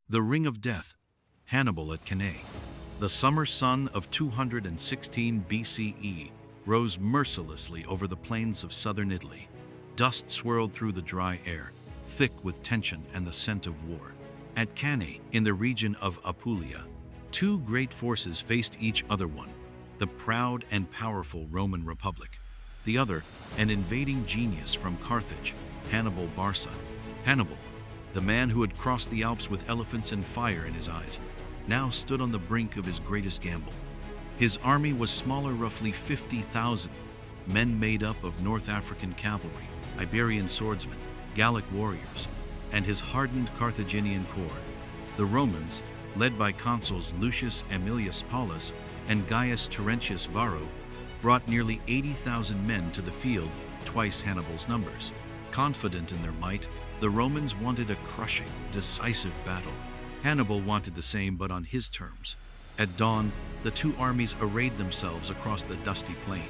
The Ring of Death, Hannibal at Cannae. The summer sun of 216 BCE rose mercilessly over the plains of southern Italy. Dust swirled through the dry air, thick with tension and the scent of war. At Cannae, in the region of Apulia, two great forces faced each other: one, the proud and powerful Roman Republic; the other, an invading genius from Carthage, Hannibal Barca. Hannibal, the man who had crossed the Alps with elephants and fire in his eyes, now stood on the brink of his greatest gamble. His army was smaller, roughly 50,000, men made up of North African cavalry, Iberian swordsmen, Gallic warriors, and his hardened Carthaginian corps. The Romans, led by consuls Lucius Aemilius Paulus and Gaius Terentius Varro, brought nearly 80,000 men to the field, twice Hannibal's numbers. Confident in their might, the Romans wanted a crushing, decisive battle. Hannibal wanted the same, but on his terms. At dawn, the two armies arrayed themselves across the dusty plain.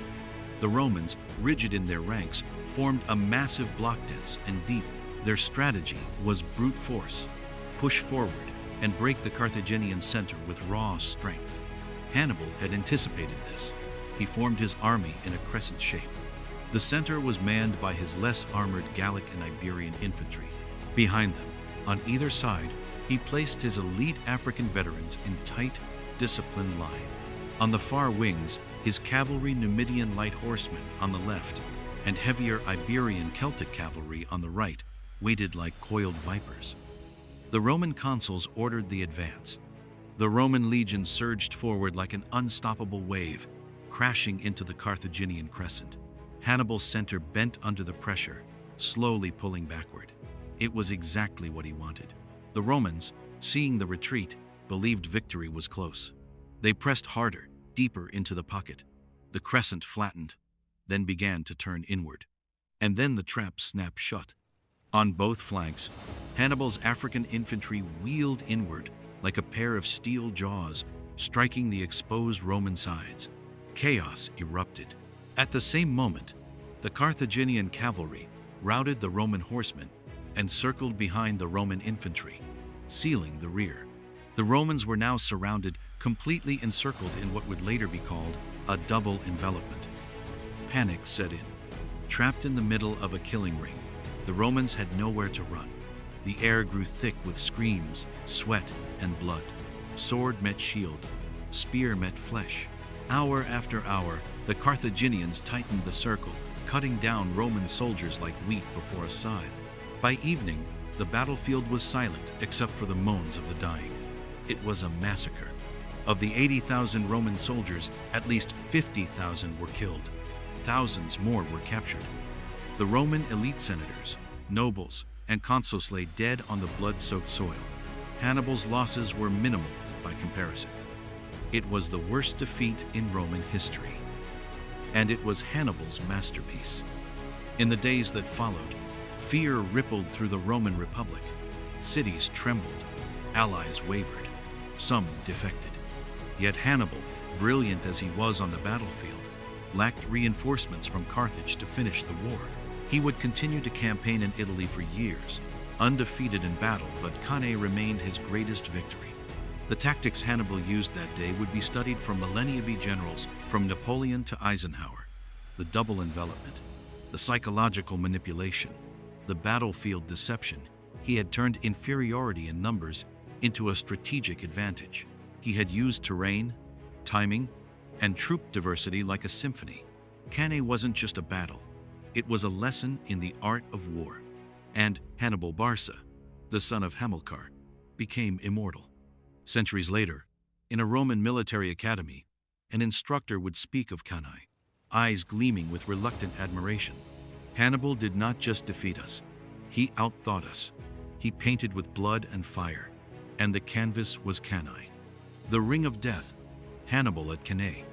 The Romans, rigid in their ranks, formed a massive block dense and deep. Their strategy was brute force: push forward and break the Carthaginian center with raw strength. Hannibal had anticipated this. He formed his army in a crescent shape. The center was manned by his less armored Gallic and Iberian infantry. Behind them, on either side, he placed his elite African veterans in tight, disciplined line. On the far wings, his cavalry Numidian light horsemen on the left, and heavier Iberian Celtic cavalry on the right, waited like coiled vipers. The Roman consuls ordered the advance. The Roman legion surged forward like an unstoppable wave, crashing into the Carthaginian crescent. Hannibal's center bent under the pressure, slowly pulling backward. It was exactly what he wanted. The Romans, seeing the retreat, believed victory was close. They pressed harder, deeper into the pocket. The crescent flattened, then began to turn inward. And then the trap snapped shut. On both flanks, Hannibal's African infantry wheeled inward like a pair of steel jaws, striking the exposed Roman sides. Chaos erupted. At the same moment, the Carthaginian cavalry routed the Roman horsemen and circled behind the Roman infantry, sealing the rear. The Romans were now surrounded, completely encircled in what would later be called a double envelopment. Panic set in. Trapped in the middle of a killing ring, the Romans had nowhere to run. The air grew thick with screams, sweat, and blood. Sword met shield, spear met flesh. Hour after hour, the Carthaginians tightened the circle, cutting down Roman soldiers like wheat before a scythe. By evening, the battlefield was silent except for the moans of the dying. It was a massacre. Of the 80,000 Roman soldiers, at least 50,000 were killed. Thousands more were captured. The Roman elite senators, nobles, and consuls lay dead on the blood-soaked soil. Hannibal's losses were minimal by comparison. It was the worst defeat in Roman history. And it was Hannibal's masterpiece. In the days that followed, fear rippled through the Roman Republic. Cities trembled, allies wavered, some defected. Yet Hannibal, brilliant as he was on the battlefield, lacked reinforcements from Carthage to finish the war. He would continue to campaign in Italy for years, undefeated in battle, but Cannae remained his greatest victory. The tactics Hannibal used that day would be studied from millennia B generals, from Napoleon to Eisenhower. The double envelopment, the psychological manipulation, the battlefield deception. He had turned inferiority in numbers into a strategic advantage. He had used terrain, timing, and troop diversity like a symphony. Cannae wasn't just a battle. It was a lesson in the art of war. And Hannibal Barca, the son of Hamilcar, became immortal. Centuries later, in a Roman military academy, an instructor would speak of Cannae, eyes gleaming with reluctant admiration. Hannibal did not just defeat us. He outthought us. He painted with blood and fire, and the canvas was Cannae. The Ring of Death, Hannibal at Cannae.